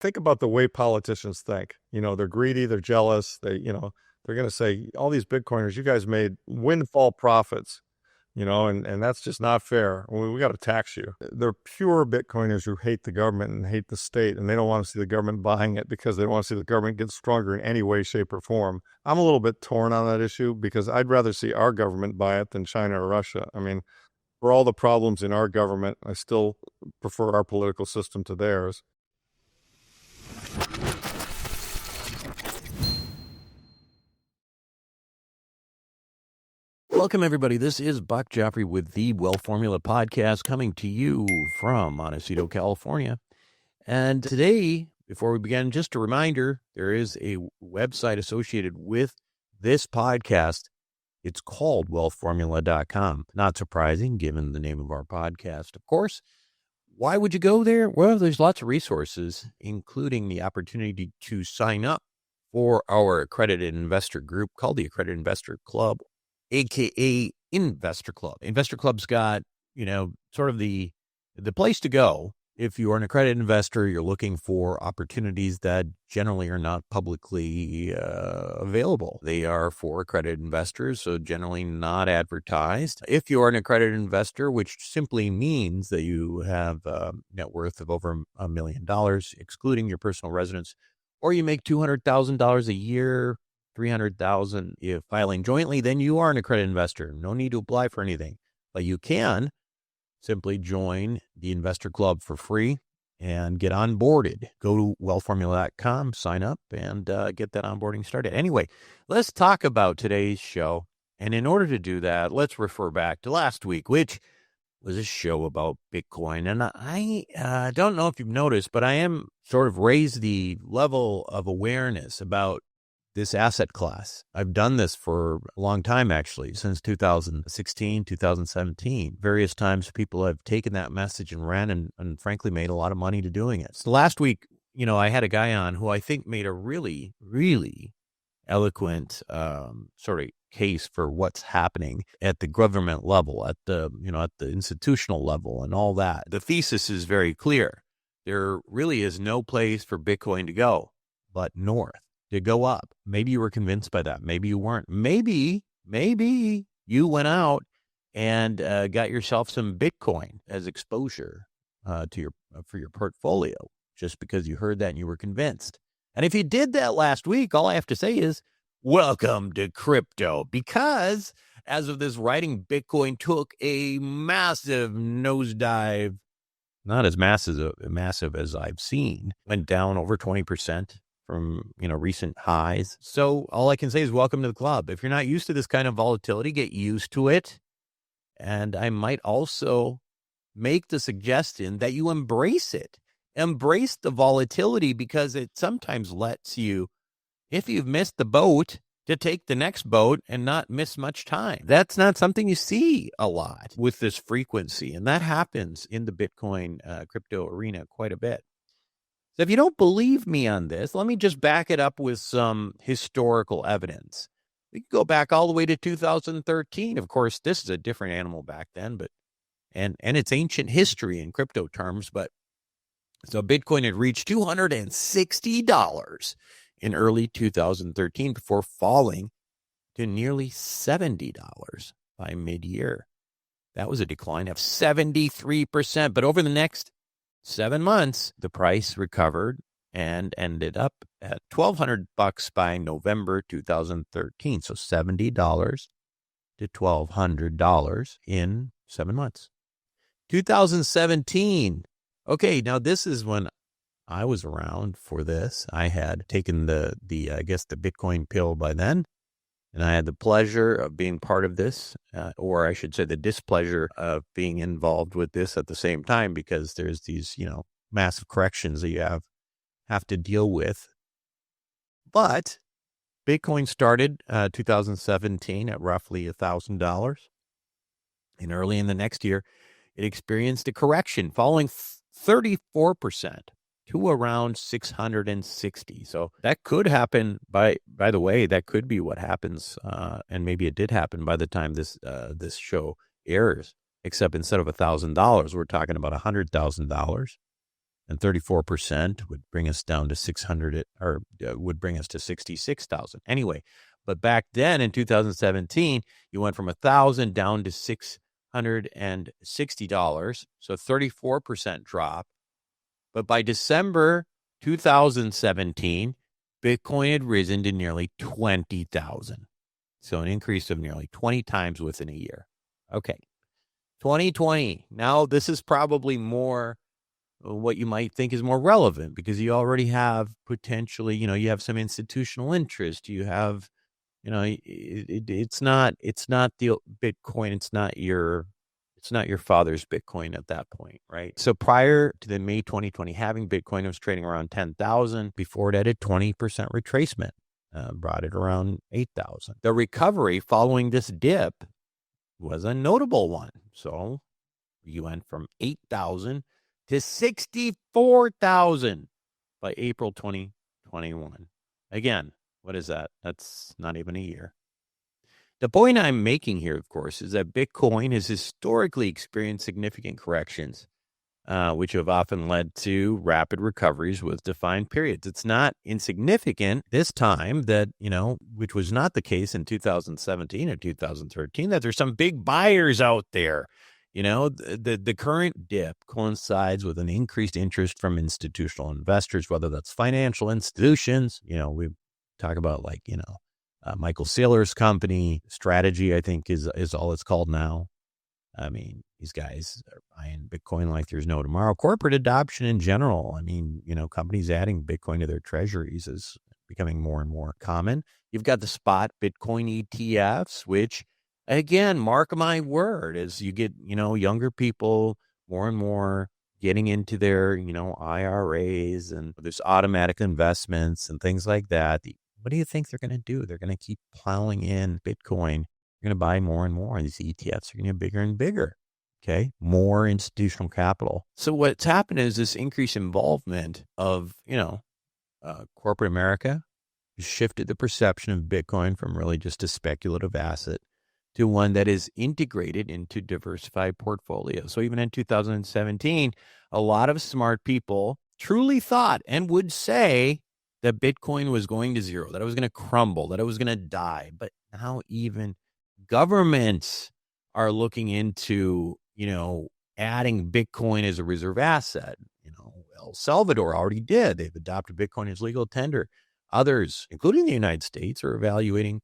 think about the way politicians think. They're greedy, they're jealous. They're going to say, all these Bitcoiners, you guys made windfall profits, and that's just not fair. We got to tax you. They're pure Bitcoiners who hate the government and hate the state, and they don't want to see the government buying it because they don't want to see the government get stronger in any way, shape, or form. I'm a little bit torn on that issue because I'd rather see our government buy it than China or Russia. I mean, for all the problems in our government, I still prefer our political system to theirs. Welcome, everybody. This is Buck Joffrey with the Wealth Formula Podcast coming to you from Montecito, California. And today, before we begin, just a reminder, there is a website associated with this podcast. It's called wealthformula.com. Not surprising, given the name of our podcast, of course. Why would you go there? Well, there's lots of resources, including the opportunity to sign up for our accredited investor group called the Accredited Investor Club, aka Investor Club. Investor Club's got, sort of the place to go if you are an accredited investor. You're looking for opportunities that generally are not publicly available. They are for accredited investors, so generally not advertised. If you are an accredited investor, which simply means that you have a net worth of over $1 million, excluding your personal residence, or you make $200,000 a year, $300,000 if filing jointly, then you are an accredited investor. No need to apply for anything, but you can simply join the Investor Club for free and get onboarded. Go to wealthformula.com, sign up, and get that onboarding started. Anyway, let's talk about today's show. And in order to do that, let's refer back to last week, which was a show about Bitcoin. And I don't know if you've noticed, but I am sort of raised the level of awareness about this asset class. I've done this for a long time, actually, since 2016, 2017. Various times people have taken that message and ran and frankly made a lot of money to doing it. So last week, I had a guy on who I think made a really, really eloquent sort of case for what's happening at the government level, at the institutional level and all that. The thesis is very clear. There really is no place for Bitcoin to go but north. To go up. Maybe you were convinced by that. Maybe you weren't. Maybe you went out and got yourself some Bitcoin as exposure for your portfolio just because you heard that and you were convinced. And if you did that last week, all I have to say is welcome to crypto, because as of this writing, Bitcoin took a massive nosedive. Not as massive as I've seen. Went down over 20%. From recent highs. So all I can say is welcome to the club. If you're not used to this kind of volatility, get used to it. And I might also make the suggestion that you embrace it. Embrace the volatility, because it sometimes lets you, if you've missed the boat, to take the next boat and not miss much time. That's not something you see a lot with this frequency. And that happens in the Bitcoin crypto arena quite a bit. So if you don't believe me on this, let me just back it up with some historical evidence. We can go back all the way to 2013. Of course, this is a different animal back then, but and it's ancient history in crypto terms. But so Bitcoin had reached $260 in early 2013 before falling to nearly $70 by mid-year. That was a decline of 73%. But over the next 7 months, the price recovered and ended up at $1,200 by November 2013. So $70 to $1,200 in 7 months. 2017. Okay, now this is when I was around for this. I had taken the Bitcoin pill by then. And I had the pleasure of being part of this, or I should say the displeasure of being involved with this at the same time, because there's these, massive corrections that you have to deal with. But Bitcoin started 2017 at roughly $1,000. And early in the next year, it experienced a correction, falling 34%. to around 660. So that could happen by the way, that could be what happens. And maybe it did happen by the time this show airs, except instead of $1,000, we're talking about $100,000. And 34% would bring us down to 600, or would bring us to 66,000. Anyway, but back then in 2017, you went from 1,000 down to $660. So 34% drop. But by December 2017, Bitcoin had risen to nearly 20,000. So an increase of nearly 20 times within a year. Okay. 2020. Now this is probably more what you might think is more relevant because you already have potentially, you have some institutional interest. You have, it's not the Bitcoin. It's not your father's Bitcoin at that point, right? So prior to the May 2020 halving, Bitcoin was trading around 10,000. Before it had a 20% retracement, brought it around 8,000. The recovery following this dip was a notable one. So you went from 8,000 to 64,000 by April 2021. Again, what is that? That's not even a year. The point I'm making here, of course, is that Bitcoin has historically experienced significant corrections, which have often led to rapid recoveries with defined periods. It's not insignificant this time that, which was not the case in 2017 or 2013, that there's some big buyers out there. The current dip coincides with an increased interest from institutional investors, whether that's financial institutions. We talk about Michael Saylor's company Strategy, I think is all it's called now. I mean, these guys are buying Bitcoin like there's no tomorrow. Corporate adoption in general. I mean, companies adding Bitcoin to their treasuries is becoming more and more common. You've got the spot Bitcoin ETFs, which, again, mark my word, as you get, younger people more and more getting into their, IRAs and there's automatic investments and things like that. What do you think they're going to do? They're going to keep plowing in Bitcoin. They're going to buy more and more. These ETFs are going to get bigger and bigger. Okay. More institutional capital. So what's happened is this increased involvement of, corporate America shifted the perception of Bitcoin from really just a speculative asset to one that is integrated into diversified portfolios. So even in 2017, a lot of smart people truly thought and would say that Bitcoin was going to zero, that it was going to crumble, that it was going to die. But now even governments are looking into, adding Bitcoin as a reserve asset. El Salvador already did. They've adopted Bitcoin as legal tender. Others, including the United States, are evaluating,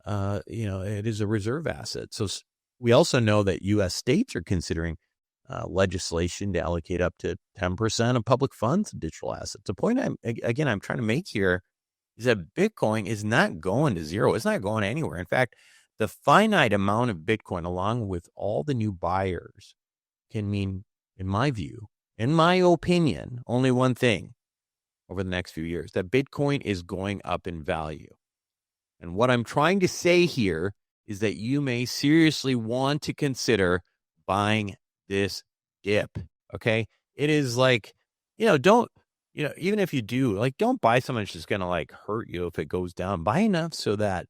it is a reserve asset. So we also know that U.S. states are considering legislation to allocate up to 10% of public funds to digital assets. The point I'm trying to make here is that Bitcoin is not going to zero. It's not going anywhere. In fact, the finite amount of Bitcoin, along with all the new buyers, can mean, in my view, in my opinion, only one thing over the next few years, that Bitcoin is going up in value. And what I'm trying to say here is that you may seriously want to consider buying this dip. Okay. It is don't, even if you do, don't buy something that's just going to hurt you if it goes down. Buy enough so that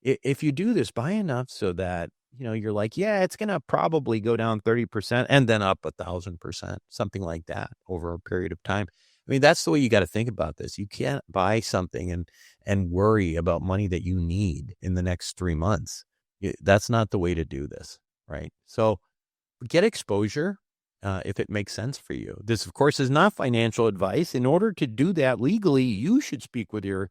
if you do this, buy enough so that, you're yeah, it's going to probably go down 30% and then up 1,000%, something like that over a period of time. I mean, that's the way you got to think about this. You can't buy something and worry about money that you need in the next 3 months. That's not the way to do this, right? So get exposure if it makes sense for you. This, of course, is not financial advice. In order to do that legally, you should speak with your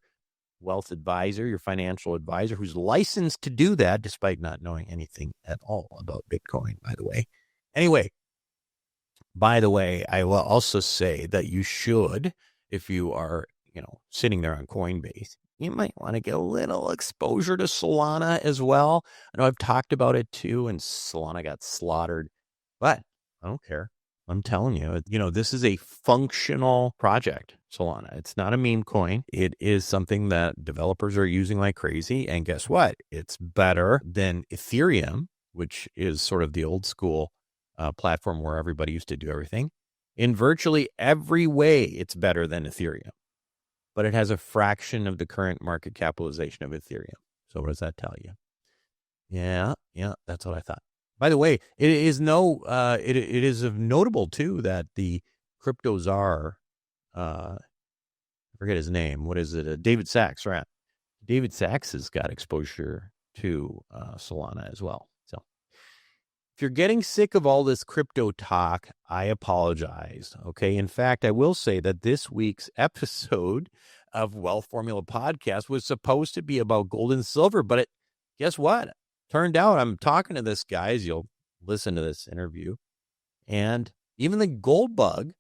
wealth advisor, your financial advisor, who's licensed to do that, despite not knowing anything at all about Bitcoin, by the way. Anyway, by the way, I will also say that you should, if you are, sitting there on Coinbase, you might want to get a little exposure to Solana as well. I know I've talked about it too, and Solana got slaughtered, but I don't care. I'm telling you, this is a functional project, Solana. It's not a meme coin. It is something that developers are using like crazy. And guess what? It's better than Ethereum, which is sort of the old school platform where everybody used to do everything. In virtually every way, it's better than Ethereum. But it has a fraction of the current market capitalization of Ethereum. So what does that tell you? Yeah, that's what I thought. By the way, it is notable too that the crypto czar I forget his name. What is it? David Sachs, right? David Sachs has got exposure to Solana as well. So if you're getting sick of all this crypto talk, I apologize. Okay. In fact, I will say that this week's episode of Wealth Formula Podcast was supposed to be about gold and silver, but guess what? Turned out I'm talking to this guy, as you'll listen to this interview, and even the gold bug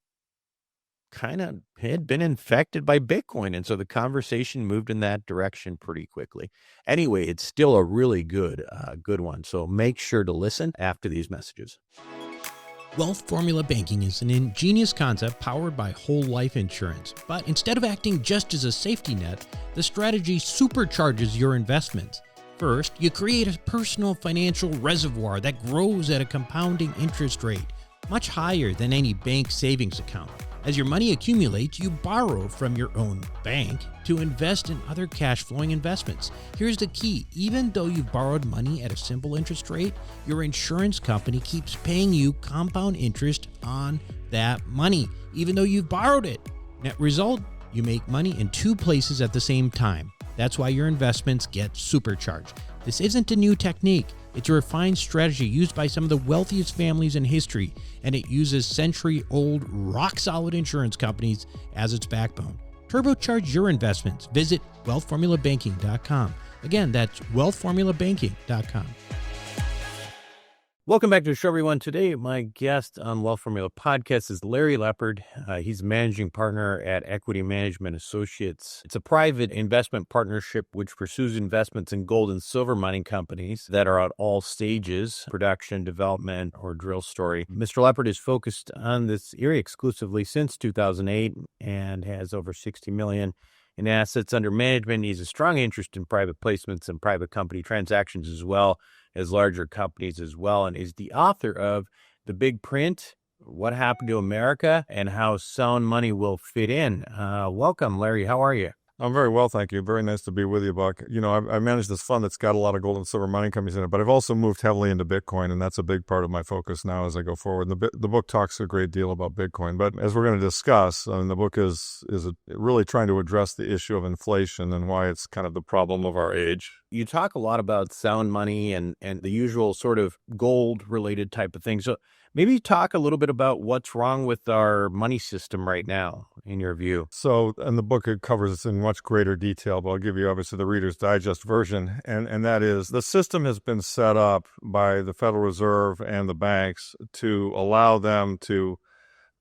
kind of had been infected by Bitcoin. And so the conversation moved in that direction pretty quickly. Anyway, it's still a really good one. So make sure to listen after these messages. Wealth Formula Banking is an ingenious concept powered by whole life insurance. But instead of acting just as a safety net, the strategy supercharges your investments. First, you create a personal financial reservoir that grows at a compounding interest rate, much higher than any bank savings account. As your money accumulates, you borrow from your own bank to invest in other cash-flowing investments. Here's the key. Even though you've borrowed money at a simple interest rate, your insurance company keeps paying you compound interest on that money, even though you've borrowed it. Net result, you make money in two places at the same time. That's why your investments get supercharged. This isn't a new technique. It's a refined strategy used by some of the wealthiest families in history, and it uses century-old, rock-solid insurance companies as its backbone. Turbocharge your investments. Visit wealthformulabanking.com. Again, that's wealthformulabanking.com. Welcome back to the show, everyone. Today, my guest on Wealth Formula Podcast is Larry Lepard. He's managing partner at Equity Management Associates. It's a private investment partnership which pursues investments in gold and silver mining companies that are at all stages, production, development, or drill story. Mr. Lepard is focused on this area exclusively since 2008 and has over $60 million in assets under management. He has a strong interest in private placements and private company transactions as well as larger companies as well, and is the author of The Big Print, What Happened to America, and How Sound Money Will Fit In. Welcome, Larry. How are you? I'm very well, thank you. Very nice to be with you, Buck. You know, I manage this fund that's got a lot of gold and silver mining companies in it, but I've also moved heavily into Bitcoin, and that's a big part of my focus now as I go forward. The book talks a great deal about Bitcoin, but as we're going to discuss, the book is really trying to address the issue of inflation and why it's kind of the problem of our age. You talk a lot about sound money and the usual sort of gold-related type of things. So maybe talk a little bit about what's wrong with our money system right now, in your view. So, and the book, it covers this in much greater detail, but I'll give you obviously the Reader's Digest version, and that is the system has been set up by the Federal Reserve and the banks to allow them to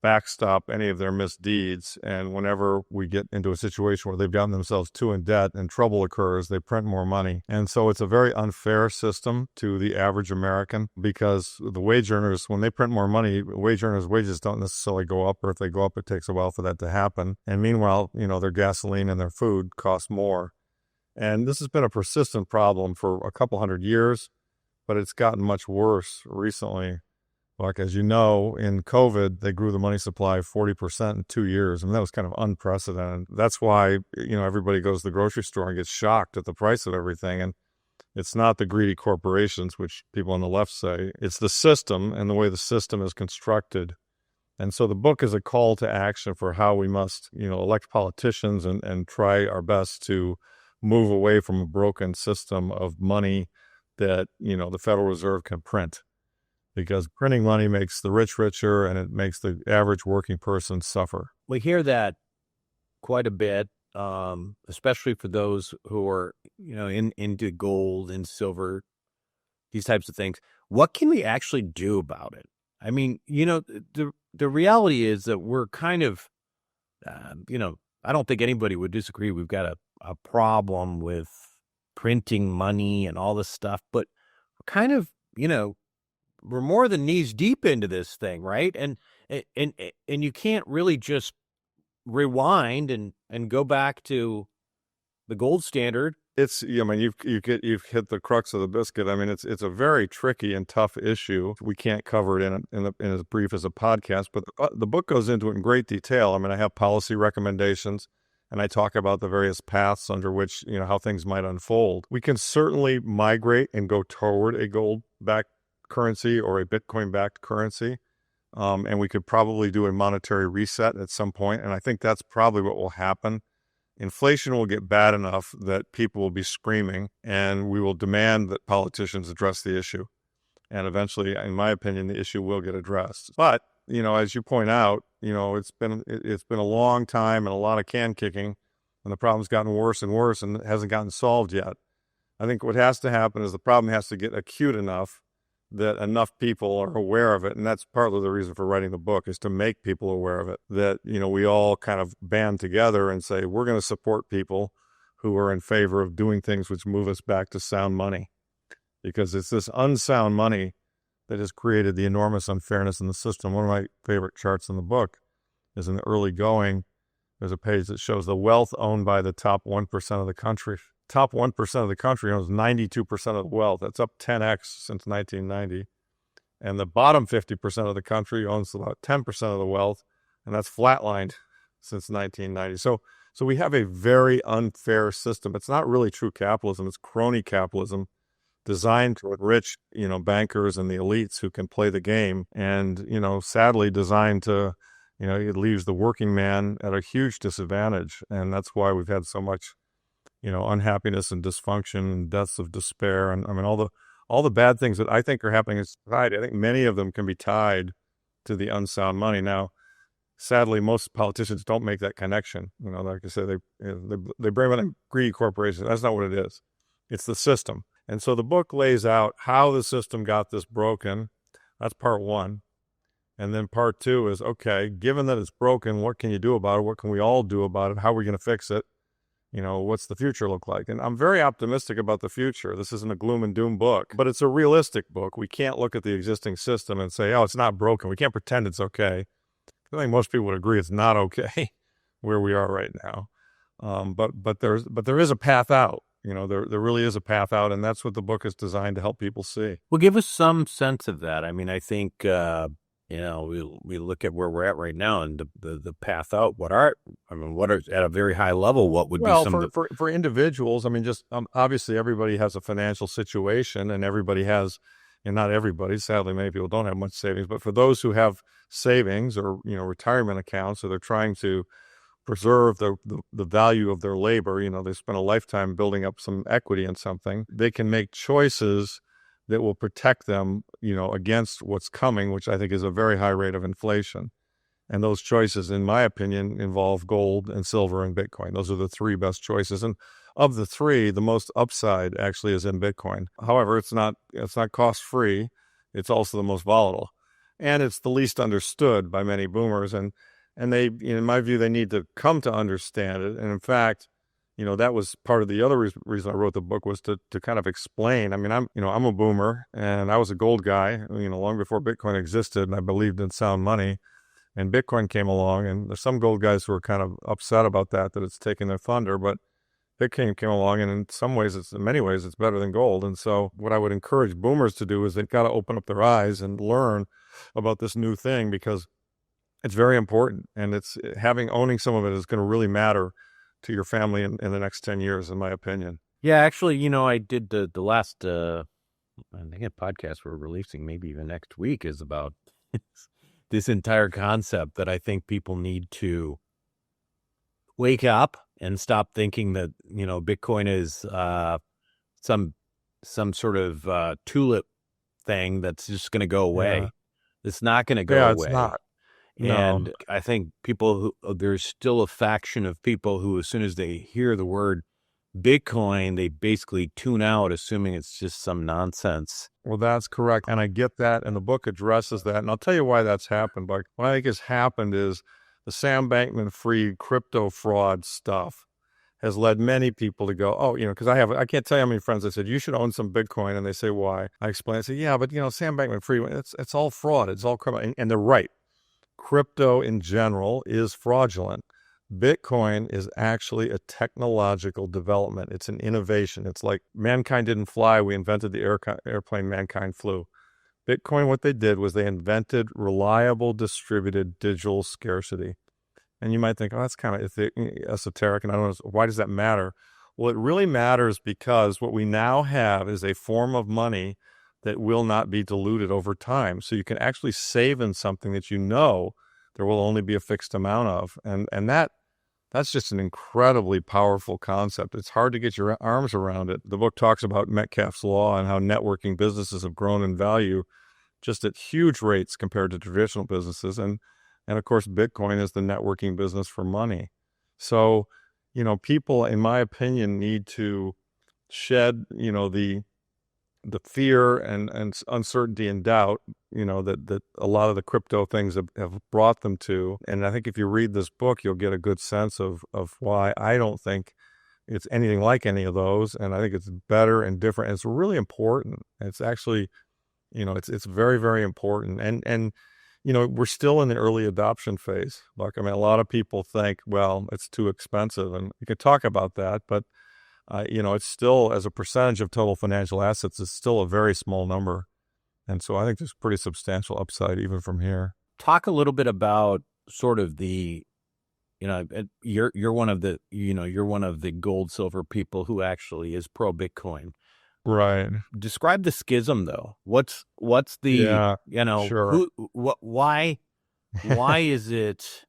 backstop any of their misdeeds. And whenever we get into a situation where they've gotten themselves too in debt and trouble occurs, they print more money. And so it's a very unfair system to the average American, because the wage earners, when they print more money, wage earners' wages don't necessarily go up, or if they go up, it takes a while for that to happen. And meanwhile, their gasoline and their food cost more. And this has been a persistent problem for a couple hundred years, but it's gotten much worse recently. Like, as you know, in COVID, they grew the money supply 40% in 2 years. That was kind of unprecedented. That's why, everybody goes to the grocery store and gets shocked at the price of everything. And it's not the greedy corporations, which people on the left say. It's the system and the way the system is constructed. And so the book is a call to action for how we must, elect politicians and try our best to move away from a broken system of money that, the Federal Reserve can print. Because printing money makes the rich richer, and it makes the average working person suffer. We hear that quite a bit, especially for those who are, into gold and silver, these types of things. What can we actually do about it? I mean, the reality is that we're kind of, I don't think anybody would disagree. We've got a problem with printing money and all this stuff, but we're kind of, we're more than knees deep into this thing, right? And you can't really just rewind and go back to the gold standard. It's, you've hit the crux of the biscuit. It's a very tricky and tough issue. We can't cover it in as brief as a podcast, but the book goes into it in great detail. I have policy recommendations, and I talk about the various paths under which, how things might unfold. We can certainly migrate and go toward a gold-backed currency or a Bitcoin-backed currency. and we could probably do a monetary reset at some point. And I think that's probably what will happen. Inflation will get bad enough that people will be screaming, and we will demand that politicians address the issue. And eventually, in my opinion, the issue will get addressed. But, as you point out, it's been a long time and a lot of can kicking, and the problem's gotten worse and worse, and it hasn't gotten solved yet. I think what has to happen is the problem has to get acute enough that enough people are aware of it. And that's partly the reason for writing the book, is to make people aware of it, that, we all kind of band together and say, we're going to support people who are in favor of doing things which move us back to sound money. Because it's this unsound money that has created the enormous unfairness in the system. One of my favorite charts in the book is in the early going. There's a page that shows the wealth owned by the top 1% of the country. Top 1% of the country owns 92% of the wealth. That's up 10x since 1990. And the bottom 50% of the country owns about 10% of the wealth, and that's flatlined since 1990. So we have a very unfair system. It's not really true capitalism. It's crony capitalism, designed to enrich, bankers and the elites who can play the game, and, sadly designed to, it leaves the working man at a huge disadvantage. And that's why we've had so much, unhappiness and dysfunction and deaths of despair. And I mean, all the bad things that I think are happening in society, I think many of them can be tied to the unsound money. Now, sadly, most politicians don't make that connection. Like I said, they blame it on greedy corporations. That's not what it is. It's the system. And so the book lays out how the system got this broken. That's part one. And then part two is, okay, given that it's broken, what can you do about it? What can we all do about it? How are we going to fix it? What's the future look like? And I'm very optimistic about the future. This isn't a gloom and doom book, but it's a realistic book. We can't look at the existing system and say, oh, it's not broken. We can't pretend it's okay. I think most people would agree it's not okay where we are right now. But there is a path out. There really is a path out, and that's what the book is designed to help people see. Well, give us some sense of that. I mean, I think, we look at where we're at right now and the path out. What are at a very high level, what would be some of the... for individuals, I mean, just obviously everybody has a financial situation, and everybody has, and not everybody, sadly, many people don't have much savings, but for those who have savings or, retirement accounts, or they're trying to preserve the value of their labor, they spend a lifetime building up some equity in something, they can make choices that will protect them, against what's coming, which I think is a very high rate of inflation. And those choices, in my opinion, involve gold and silver and Bitcoin. Those are the three best choices. And of the three, the most upside actually is in Bitcoin. However, it's not cost free. It's also the most volatile, and it's the least understood by many boomers. And they, in my view, they need to come to understand it. And in fact, that was part of the other reason I wrote the book, was to kind of explain. I mean, I'm a boomer, and I was a gold guy, long before Bitcoin existed, and I believed in sound money. And Bitcoin came along, and there's some gold guys who are kind of upset about that it's taking their thunder, but Bitcoin came along, and in many ways, it's better than gold. And so what I would encourage boomers to do is they've got to open up their eyes and learn about this new thing, because it's very important, and owning some of it is going to really matter to your family in the next 10 years, in my opinion. Yeah, actually, I did the last, I think a podcast we're releasing maybe even next week is about this entire concept that I think people need to wake up and stop thinking that, Bitcoin is some sort of tulip thing that's just going to go away. Yeah. It's not going to go away. It's not. No. And I think there's still a faction of people who, as soon as they hear the word Bitcoin, they basically tune out, assuming it's just some nonsense. Well, that's correct. And I get that. And the book addresses that. And I'll tell you why that's happened. But what I think has happened is the Sam Bankman-Fried crypto fraud stuff has led many people to go, oh, because I can't tell you how many friends I said, you should own some Bitcoin. And they say, why? I explain, I say, yeah, but Sam Bankman-Fried, it's all fraud. It's all criminal. And they're right. Crypto in general is fraudulent. Bitcoin is actually a technological development. It's an innovation. It's like mankind didn't fly. We invented the airplane, mankind flew. Bitcoin, what they did was they invented reliable distributed digital scarcity. And you might think, oh, that's kind of esoteric, and I don't know, why does that matter? Well, it really matters because what we now have is a form of money that will not be diluted over time. So you can actually save in something that there will only be a fixed amount of. And that's just an incredibly powerful concept. It's hard to get your arms around it. The book talks about Metcalfe's law and how networking businesses have grown in value just at huge rates compared to traditional businesses. And of course, Bitcoin is the networking business for money. So, people, in my opinion, need to shed, the fear and uncertainty and doubt, that a lot of the crypto things have brought them to. And I think if you read this book, you'll get a good sense of why I don't think it's anything like any of those. And I think it's better and different. It's really important. It's actually, it's very, very important. And we're still in the early adoption phase. Like, I mean, a lot of people think, well, it's too expensive, and you can talk about that, but it's still, as a percentage of total financial assets, it's still a very small number. And so I think there's pretty substantial upside even from here. Talk a little bit about sort of the, you're one of the gold, silver people who actually is pro Bitcoin. Right. Describe the schism though. What's the, sure. why is it?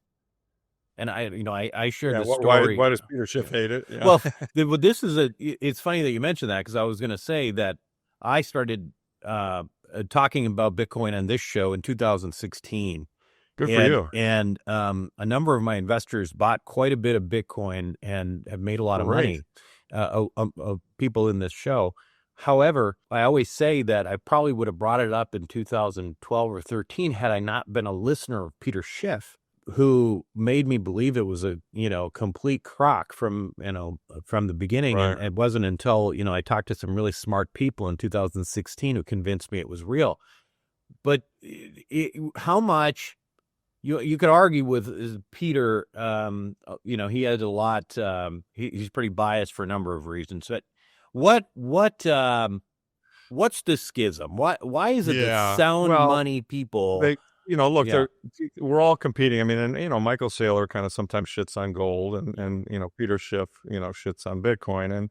And I shared the story. story. Why does Peter Schiff hate it? Yeah. Well, it's funny that you mentioned that, because I was going to say that I started talking about Bitcoin on this show in 2016. Good for you. And a number of my investors bought quite a bit of Bitcoin and have made a lot of money, people in this show. However, I always say that I probably would have brought it up in 2012 or 13 had I not been a listener of Peter Schiff, who made me believe it was a, complete crock from the beginning. Right. And it wasn't until, I talked to some really smart people in 2016 who convinced me it was real. But how much you could argue with Peter, he had a lot, he's pretty biased for a number of reasons. But what's the schism? Why is it that sound money people... we're all competing. I mean, and, Michael Saylor kind of sometimes shits on gold, and Peter Schiff, shits on Bitcoin. And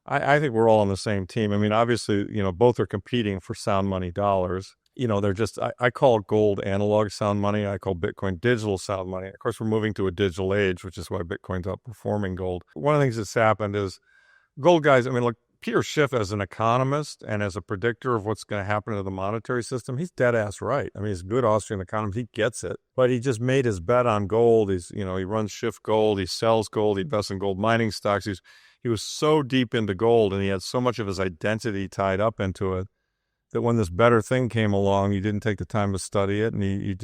I think we're all on the same team. I mean, obviously, both are competing for sound money dollars. They're just, I call gold analog sound money. I call Bitcoin digital sound money. Of course, we're moving to a digital age, which is why Bitcoin's outperforming gold. One of the things that's happened is gold guys, I mean, look, Peter Schiff, as an economist and as a predictor of what's going to happen to the monetary system, he's dead ass right. I mean, he's a good Austrian economist. He gets it. But he just made his bet on gold. He runs Schiff Gold. He sells gold. He invests in gold mining stocks. He was so deep into gold, and he had so much of his identity tied up into it, that when this better thing came along, he didn't take the time to study it, and he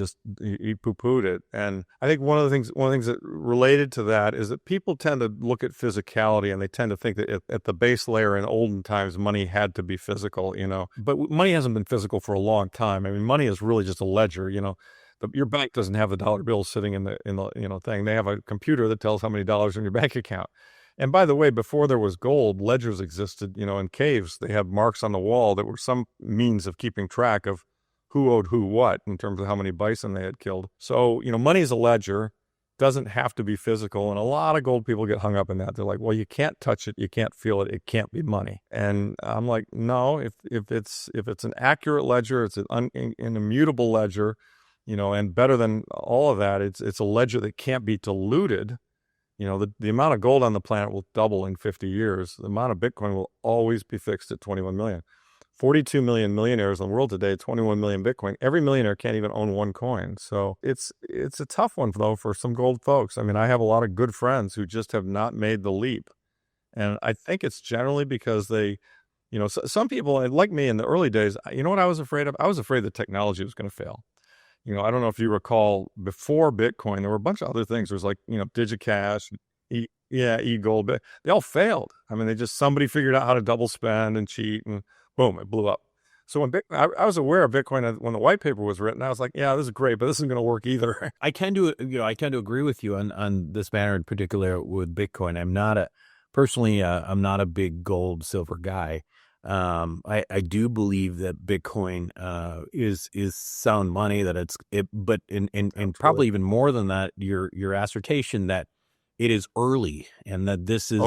poo-pooed it. And I think one of the things that related to that is that people tend to look at physicality, and they tend to think that at the base layer in olden times, money had to be physical, But money hasn't been physical for a long time. I mean, money is really just a ledger, Your bank doesn't have the dollar bill sitting in the thing. They have a computer that tells how many dollars in your bank account. And by the way, before there was gold, ledgers existed, in caves. They had marks on the wall that were some means of keeping track of who owed who what in terms of how many bison they had killed. So, money is a ledger, doesn't have to be physical. And a lot of gold people get hung up in that. They're like, well, you can't touch it, you can't feel it, it can't be money. And I'm like, no, if it's an accurate ledger, it's an immutable ledger, and better than all of that, it's a ledger that can't be diluted. The amount of gold on the planet will double in 50 years. The amount of Bitcoin will always be fixed at 21 million. 42 million millionaires in the world today, 21 million Bitcoin. Every millionaire can't even own one coin. So it's a tough one, though, for some gold folks. I mean, I have a lot of good friends who just have not made the leap. And I think it's generally because they, some people, like me in the early days, what I was afraid of? I was afraid the technology was going to fail. I don't know if you recall, before Bitcoin, there were a bunch of other things. There was DigiCash, eGold. They all failed. I mean, somebody figured out how to double spend and cheat, and boom, it blew up. So when I was aware of Bitcoin when the white paper was written, I was like, yeah, this is great, but this isn't going to work either. I tend to agree with you on this matter in particular with Bitcoin. I'm not a big gold silver guy. I do believe that Bitcoin is sound money, but probably even more than that, your assertion that it is early and that this is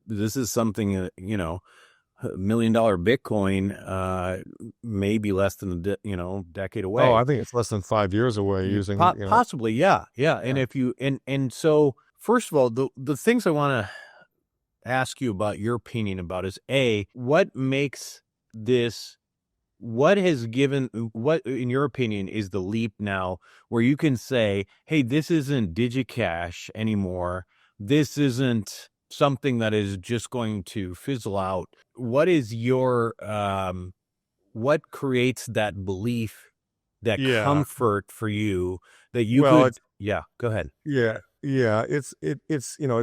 this is something $1 million Bitcoin may be less than decade away. Oh, I think it's less than 5 years away using, possibly, yeah. And if you and so first of all, the things I want to ask you about your opinion about is what makes this, what in your opinion is the leap now where you can say, hey, this isn't DigiCash anymore. This isn't something that is just going to fizzle out. What is your, what creates that belief, that comfort for you that you could, go ahead. Yeah. It's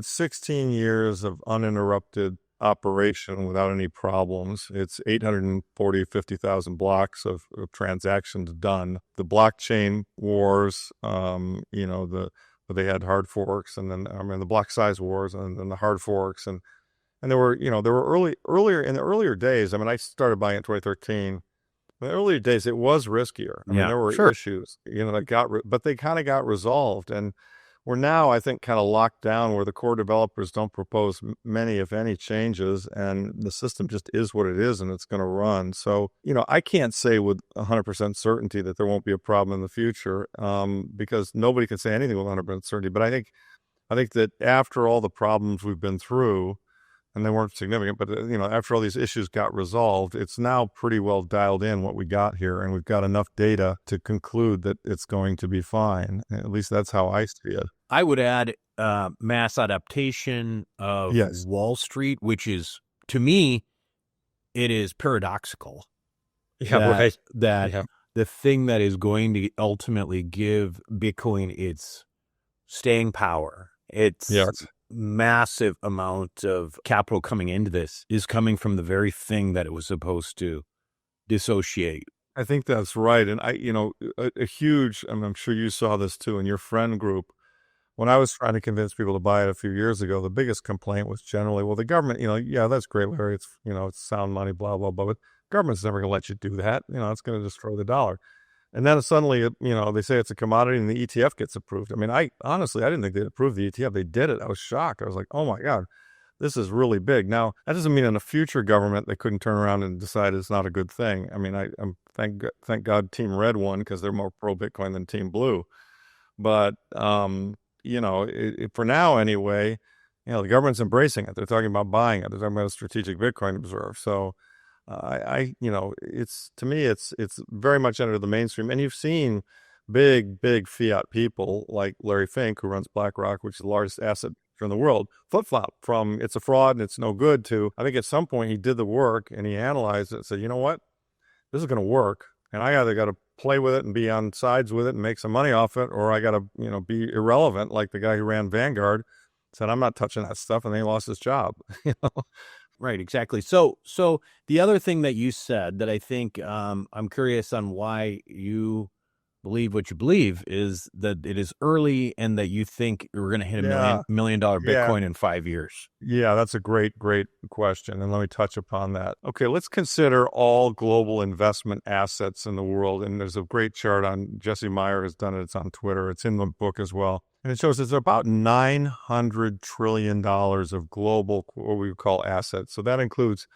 16 years of uninterrupted operation without any problems. It's 50,000 blocks of transactions done. The blockchain wars, they had hard forks, and then the block size wars, and then the hard forks, and there were earlier in the earlier days. I started buying it in 2013. In the earlier days, it was riskier. There were issues, that but they kind of got resolved, and we're now, I think, kind of locked down where the core developers don't propose many, if any, changes, and the system just is what it is, and it's going to run. So, I can't say with 100% certainty that there won't be a problem in the future, because nobody can say anything with 100% certainty. But I think that after all the problems we've been through, and they weren't significant, but after all these issues got resolved, it's now pretty well dialed in what we got here, and we've got enough data to conclude that it's going to be fine. At least that's how I see it. I would add mass adaptation of Wall Street, which is, to me, it is paradoxical. The thing that is going to ultimately give Bitcoin its staying power, its massive amount of capital coming into this, is coming from the very thing that it was supposed to dissociate. I think that's right. And a huge, I'm sure you saw this too in your friend group, when I was trying to convince people to buy it a few years ago, the biggest complaint was generally, well, the government, that's great, Larry. It's, it's sound money, blah, blah, blah. But government's never going to let you do that. It's going to destroy the dollar. And then suddenly, they say it's a commodity and the ETF gets approved. I honestly didn't think they'd approve the ETF. They did it. I was shocked. I was like, oh my God, this is really big. Now, that doesn't mean in a future government they couldn't turn around and decide it's not a good thing. I'm thank God Team Red won, because they're more pro Bitcoin than Team Blue. But, for now anyway, the government's embracing it. They're talking about buying it. They're talking about a strategic Bitcoin reserve. So, it's, to me, it's very much entered the mainstream. And you've seen big fiat people like Larry Fink, who runs BlackRock, which is the largest asset in the world, flip-flop from it's a fraud and it's no good to, I think at some point he did the work and he analyzed it and said, you know what, this is going to work. And I either got to play with it and be on sides with it and make some money off it, or I got to, be irrelevant, like the guy who ran Vanguard said, I'm not touching that stuff, and then he lost his job. Right, exactly. So the other thing that you said that I think I'm curious on why you believe what you believe is that it is early and that you think we're going to hit $1 million Bitcoin in 5 years. Yeah, that's a great question. And let me touch upon that. Okay, let's consider all global investment assets in the world. And there's a great chart on, Jesse Meyer has done it. It's on Twitter. It's in the book as well. And it shows it's about $900 trillion of global, what we would call assets. So that includes,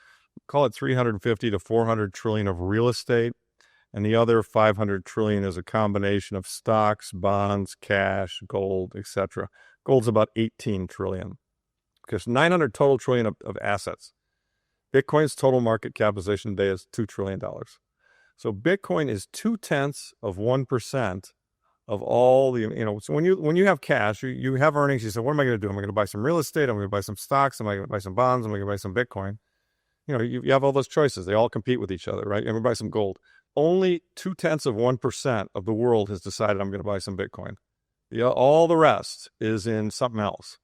call it 350 to 400 trillion of real estate. And the other 500 trillion is a combination of stocks, bonds, cash, gold, etc. Gold's about 18 trillion. Because 900 total trillion of assets. Bitcoin's total market capitalization today is $2 trillion. So Bitcoin is 0.2% of all the, so when you have cash, you have earnings, you say, what am I going to do? Am I going to buy some real estate? I'm going to buy some stocks. Am I going to buy some bonds? Am I going to buy some Bitcoin? You have all those choices. They all compete with each other, right? I'm going to buy some gold. Only 0.2% of the world has decided I'm going to buy some Bitcoin. All the rest is in something else.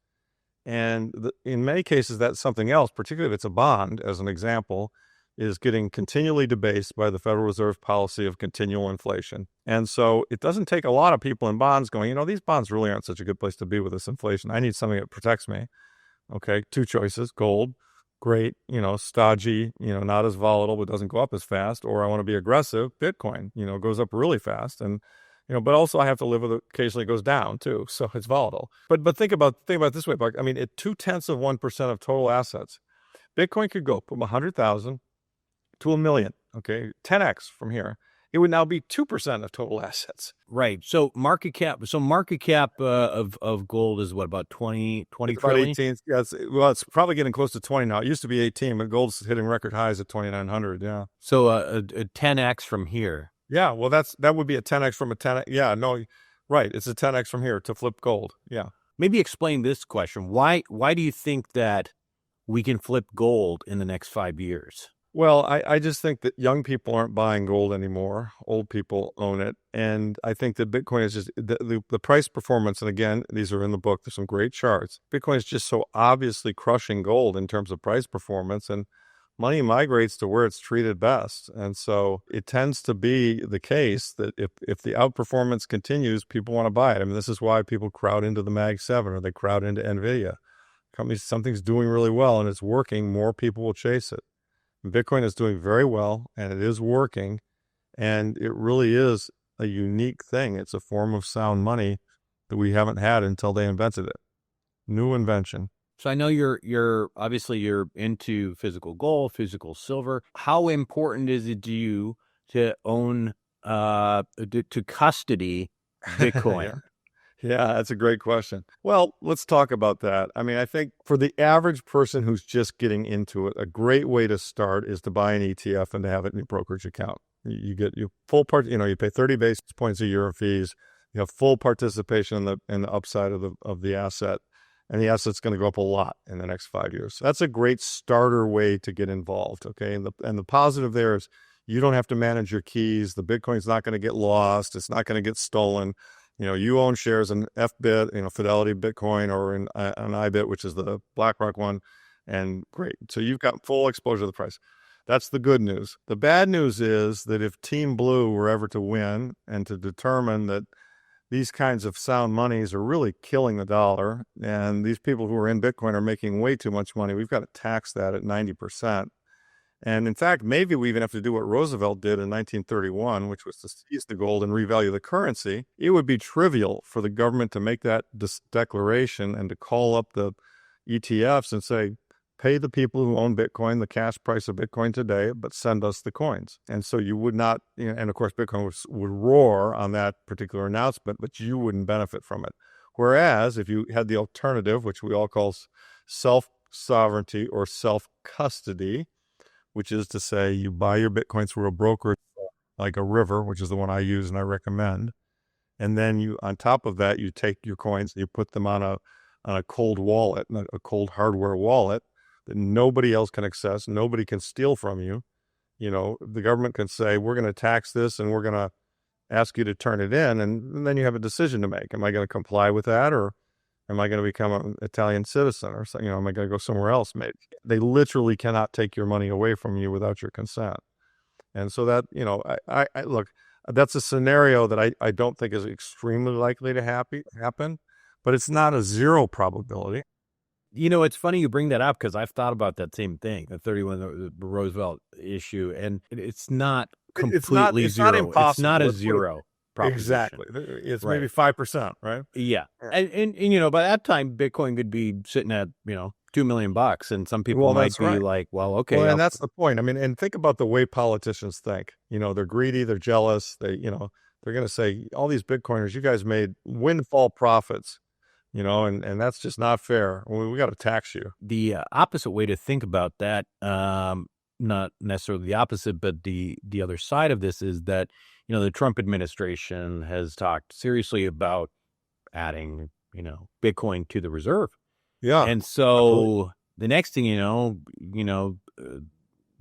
And in many cases, that something else, particularly if it's a bond, as an example, is getting continually debased by the Federal Reserve policy of continual inflation. And so it doesn't take a lot of people in bonds going, these bonds really aren't such a good place to be with this inflation. I need something that protects me. Okay, two choices: gold, great, stodgy, not as volatile, but doesn't go up as fast. Or I want to be aggressive, Bitcoin, goes up really fast. And, but also I have to live with it. Occasionally it goes down too. So it's volatile. But think about it this way, Buck. At 0.2% of total assets, Bitcoin could go from 100,000 to 1 million. Okay, 10x from here. It would now be 2% of total assets. Right. So market cap of gold is what, about 20 It's about trillion? 18. Yeah, it's probably getting close to 20 now. It used to be 18, but gold's hitting record highs at 2,900. Yeah. So a 10x from here. Yeah. Well, that would be a 10x from a 10. Yeah. No. Right. It's a 10x from here to flip gold. Yeah. Maybe explain this question. Why do you think that we can flip gold in the next 5 years? Well, I just think that young people aren't buying gold anymore. Old people own it. And I think that Bitcoin is just the price performance. And again, these are in the book. There's some great charts. Bitcoin is just so obviously crushing gold in terms of price performance, and money migrates to where it's treated best. And so it tends to be the case that if the outperformance continues, people want to buy it. I mean, this is why people crowd into the Mag 7 or they crowd into NVIDIA. Something's doing really well and it's working, more people will chase it. Bitcoin is doing very well and it is working, and it really is a unique thing. It's a form of sound money that we haven't had until they invented it. New invention. So I know you're obviously you're into physical gold, physical silver. How important is it to you to own to custody Bitcoin? Yeah, that's a great question. Well, let's talk about that. I mean, I think for the average person who's just getting into it, a great way to start is to buy an ETF and to have it in your brokerage account. You get your full part, you pay 30 basis points a year in fees. You have full participation in the upside of the asset, and the asset's going to go up a lot in the next 5 years. So that's a great starter way to get involved. Okay, and the positive there is you don't have to manage your keys. The Bitcoin's not going to get lost. It's not going to get stolen. You own shares in FBIT, Fidelity Bitcoin, or in an IBIT, which is the BlackRock one, and great. So you've got full exposure to the price. That's the good news. The bad news is that if Team Blue were ever to win and to determine that these kinds of sound monies are really killing the dollar, and these people who are in Bitcoin are making way too much money, we've got to tax that at 90%. And in fact, maybe we even have to do what Roosevelt did in 1931, which was to seize the gold and revalue the currency. It would be trivial for the government to make that declaration and to call up the ETFs and say, pay the people who own Bitcoin the cash price of Bitcoin today, but send us the coins. And so you would not, and of course, Bitcoin would roar on that particular announcement, but you wouldn't benefit from it. Whereas if you had the alternative, which we all call self-sovereignty or self-custody, which is to say you buy your Bitcoins through a broker like a River, which is the one I use and I recommend. And then on top of that, you take your coins and you put them on a cold wallet, a cold hardware wallet that nobody else can access. Nobody can steal from you. The government can say, we're going to tax this and we're going to ask you to turn it in. And then you have a decision to make. Am I going to comply with that, or am I going to become an Italian citizen, or something? Am I going to go somewhere else? Maybe they literally cannot take your money away from you without your consent. And so that, I look, that's a scenario that I don't think is extremely likely to happen, but it's not a zero probability. It's funny you bring that up because I've thought about that same thing, the 31 the Roosevelt issue, and it's not completely zero. Not impossible. It's not a zero. Exactly. It's right. Maybe 5%, right? Yeah. And by that time, Bitcoin could be sitting at, $2 million, and some people might be right. Like, well, okay. Well, and that's the point. I mean, and think about the way politicians think. They're greedy, they're jealous. They're going to say, all these Bitcoiners, you guys made windfall profits, and that's just not fair. We got to tax you. The opposite way to think about that, not necessarily the opposite, but the other side of this is that, the Trump administration has talked seriously about adding, Bitcoin to the reserve. Yeah. And so the next thing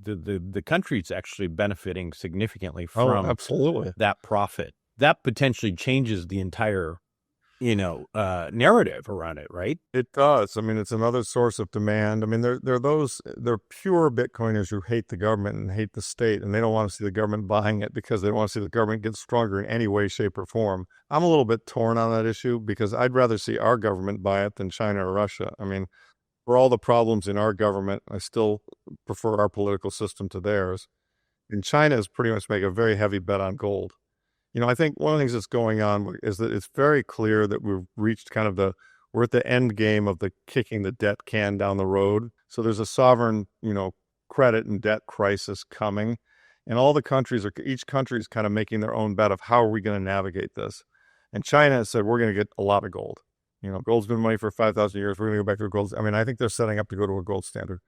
the country's actually benefiting significantly from absolutely that profit. That potentially changes the entire narrative around it, right? It does. I mean, it's another source of demand. I mean, they're pure Bitcoiners who hate the government and hate the state, and they don't want to see the government buying it because they don't want to see the government get stronger in any way, shape, or form. I'm a little bit torn on that issue because I'd rather see our government buy it than China or Russia. I mean, for all the problems in our government, I still prefer our political system to theirs. And China has pretty much made a very heavy bet on gold. I think one of the things that's going on is that it's very clear that we've reached we're at the end game of the kicking the debt can down the road. So there's a sovereign, credit and debt crisis coming. And all the countries each country is kind of making their own bet of how are we going to navigate this. And China has said, we're going to get a lot of gold. Gold's been money for 5,000 years. We're going to go back to gold. I mean, I think they're setting up to go to a gold standard.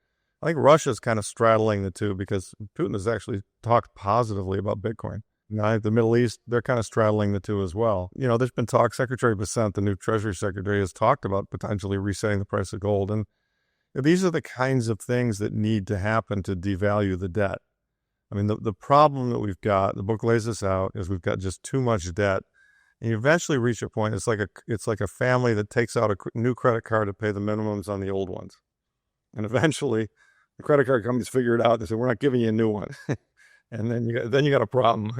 I think Russia's kind of straddling the two because Putin has actually talked positively about Bitcoin. I think the Middle East, they're kind of straddling the two as well. There's been talk, Secretary Bessent, the new Treasury Secretary, has talked about potentially resetting the price of gold. And these are the kinds of things that need to happen to devalue the debt. I mean, the problem that we've got, the book lays this out, is we've got just too much debt. And you eventually reach a point, it's like a family that takes out a new credit card to pay the minimums on the old ones. And eventually, the credit card companies figure it out. They say, we're not giving you a new one. And then you got a problem.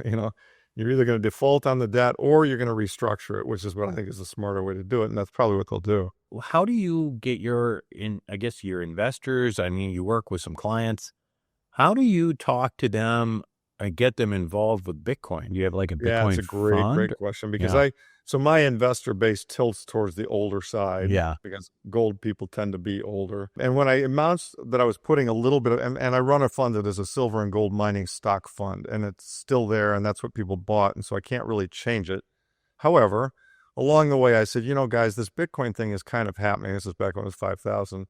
You're either going to default on the debt or you're going to restructure it, which is what I think is the smarter way to do it. And that's probably what they'll do. How do you get your investors? I mean, you work with some clients. How do you talk to them and get them involved with Bitcoin? Do you have like a Bitcoin Yeah, it's a great question because so my investor base tilts towards the older side. Yeah. Because gold people tend to be older. And when I announced that I was putting a little bit of, and I run a fund that is a silver and gold mining stock fund, and it's still there, and that's what people bought, and so I can't really change it. However, along the way, I said, guys, this Bitcoin thing is kind of happening. This is back when it was 5,000.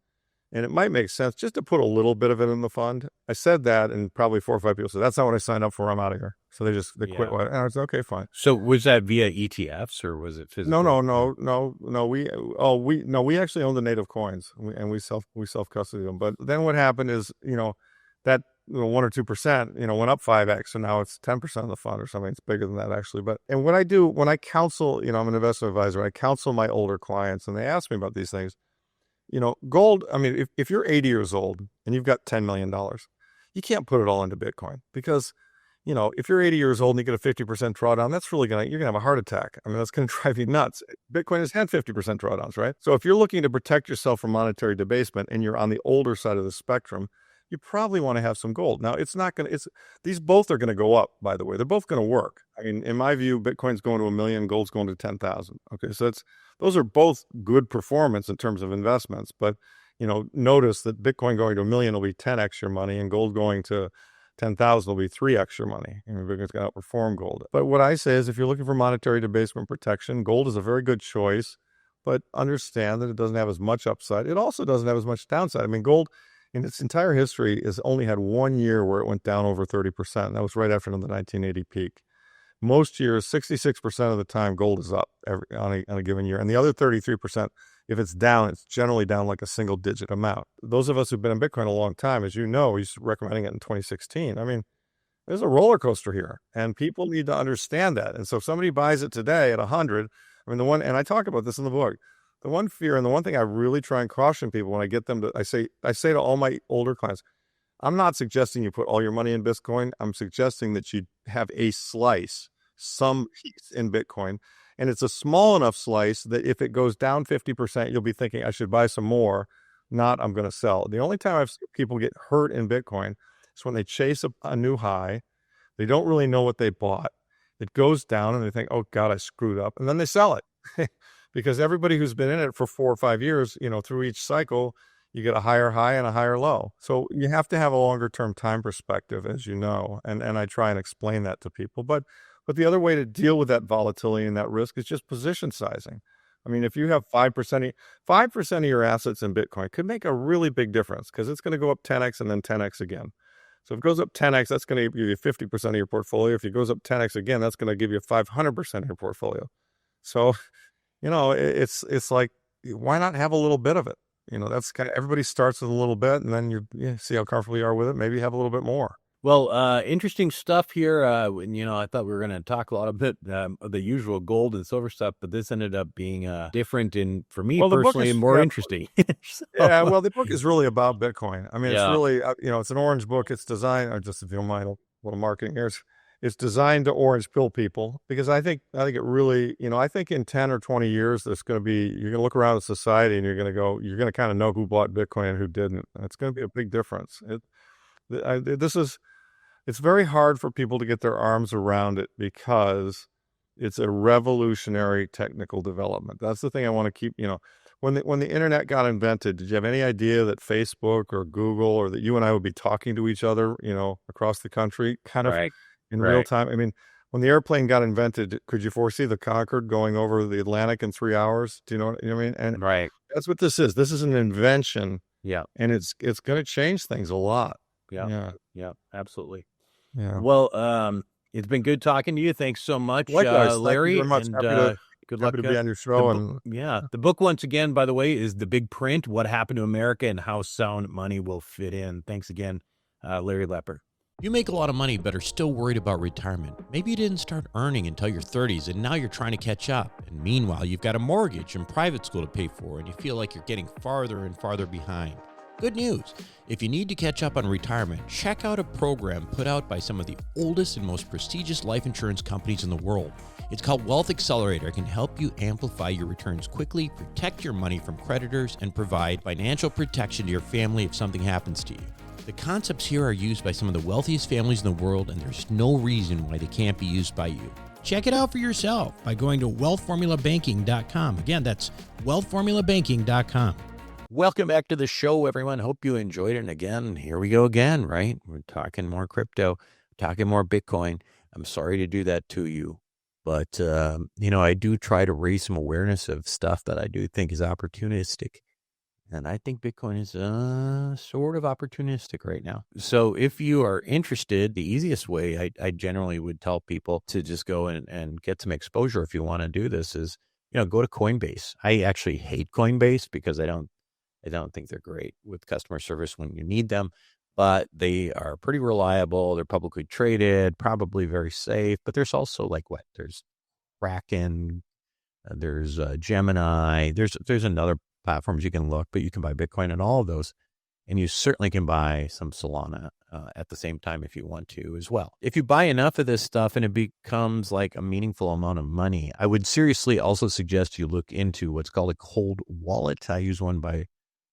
And it might make sense just to put a little bit of it in the fund. I said that, and probably 4 or 5 people said, that's not what I signed up for. I'm out of here. So they quit. And I said, okay, fine. So was that via ETFs or was it physical? No. We actually own the native coins, and we self custody them. But then what happened is, that 1 or 2%, went up 5x, so now it's 10% of the fund or something. It's bigger than that actually. But and what I do when I counsel, I'm an investment advisor. I counsel my older clients, and they ask me about these things. Gold, I mean, if you're 80 years old and you've got $10 million, you can't put it all into Bitcoin because, if you're 80 years old and you get a 50% drawdown, that's really you're going to have a heart attack. I mean, that's going to drive you nuts. Bitcoin has had 50% drawdowns, right? So if you're looking to protect yourself from monetary debasement and you're on the older side of the spectrum, you probably want to have some gold. Now, these both are going to go up, by the way. They're both going to work. I mean, in my view, Bitcoin's going to 1 million, gold's going to 10,000. Okay, so those are both good performance in terms of investments. But, notice that Bitcoin going to 1 million will be 10x your money, and gold going to 10,000 will be 3x your money. Bitcoin's going to outperform gold. But what I say is if you're looking for monetary debasement protection, gold is a very good choice, but understand that it doesn't have as much upside. It also doesn't have as much downside. I mean, gold in its entire history has only had 1 year where it went down over 30%. And that was right after the 1980 peak. Most years, 66% of the time, gold is up on a given year. And the other 33%, if it's down, it's generally down like a single digit amount. Those of us who've been in Bitcoin a long time, as you know, he's recommending it in 2016. I mean, there's a roller coaster here, and people need to understand that. And so if somebody buys it today at 100, I mean, and I talk about this in the book, the one fear and the one thing I really try and caution people when I get them to, I say to all my older clients, I'm not suggesting you put all your money in Bitcoin. I'm suggesting that you have a slice, some piece in Bitcoin. And it's a small enough slice that if it goes down 50%, you'll be thinking I should buy some more, not I'm going to sell. The only time I've seen people get hurt in Bitcoin is when they chase a new high. They don't really know what they bought. It goes down and they think, oh God, I screwed up. And then they sell it. Because everybody who's been in it for 4 or 5 years, through each cycle, you get a higher high and a higher low. So you have to have a longer term time perspective, as you know, and I try and explain that to people. But the other way to deal with that volatility and that risk is just position sizing. I mean, if you have 5% of your assets in Bitcoin could make a really big difference because it's going to go up 10x and then 10x again. So if it goes up 10x, that's going to give you 50% of your portfolio. If it goes up 10x again, that's going to give you 500% of your portfolio. So it's like, why not have a little bit of it? That's kind of, everybody starts with a little bit and then you see how comfortable you are with it. Maybe have a little bit more. Well, interesting stuff here. I thought we were going to talk a lot of the usual gold and silver stuff, but this ended up being different and for me personally more interesting. Yeah, well, the book is really about Bitcoin. I mean, it's really, it's an orange book. It's designed, or just if you don't mind a little marketing here, it's designed to orange pill people because I think it really, I think in 10 or 20 years, you're going to look around at society and you're going to kind of know who bought Bitcoin and who didn't. And it's going to be a big difference. It's very hard for people to get their arms around it because it's a revolutionary technical development. That's the thing I want to keep, when the internet got invented, did you have any idea that Facebook or Google or that you and I would be talking to each other, across the country, kind of Right. in real time? I mean, when the airplane got invented, could you foresee the Concorde going over the Atlantic in 3 hours? Do you know what I mean? And Right. that's what this is. This is an invention, Yeah. and it's going to change things a lot. Yeah. Absolutely. Yeah. Well, it's been good talking to you. Thanks so much, Likewise. Larry. Thank you very much. And good luck. Happy to be on your show. The book, once again, by the way, is The Big Print: What Happened to America and How Sound Money Will Fit In. Thanks again, Larry Lepard. You make a lot of money but are still worried about retirement. Maybe you didn't start earning until your 30s and now you're trying to catch up. And meanwhile, you've got a mortgage and private school to pay for and you feel like you're getting farther and farther behind. Good news. If you need to catch up on retirement, check out a program put out by some of the oldest and most prestigious life insurance companies in the world. It's called Wealth Accelerator. It can help you amplify your returns quickly, protect your money from creditors, and provide financial protection to your family if something happens to you. The concepts here are used by some of the wealthiest families in the world, and there's no reason why they can't be used by you. Check it out for yourself by going to wealthformulabanking.com. Again, that's wealthformulabanking.com. Welcome back to the show, everyone. Hope you enjoyed it. And again, here we go again, right? We're talking more crypto, talking more Bitcoin. I'm sorry to do that to you, but, I do try to raise some awareness of stuff that I do think is opportunistic. And I think Bitcoin is sort of opportunistic right now. So if you are interested, the easiest way I generally would tell people to just go and get some exposure if you want to do this is, go to Coinbase. I actually hate Coinbase because I don't think they're great with customer service when you need them, but they are pretty reliable. They're publicly traded, probably very safe, but there's also there's Kraken, there's Gemini, there's another platforms you can look, but you can buy Bitcoin on all of those. And you certainly can buy some Solana at the same time if you want to as well. If you buy enough of this stuff and it becomes like a meaningful amount of money, I would seriously also suggest you look into what's called a cold wallet. I use one by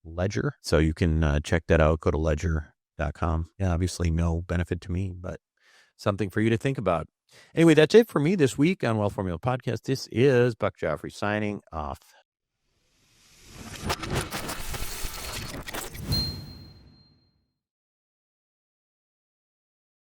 Ledger. So you can check that out. Go to ledger.com. Yeah, obviously no benefit to me, but something for you to think about. Anyway, that's it for me this week on Wealth Formula Podcast. This is Buck Joffrey signing off.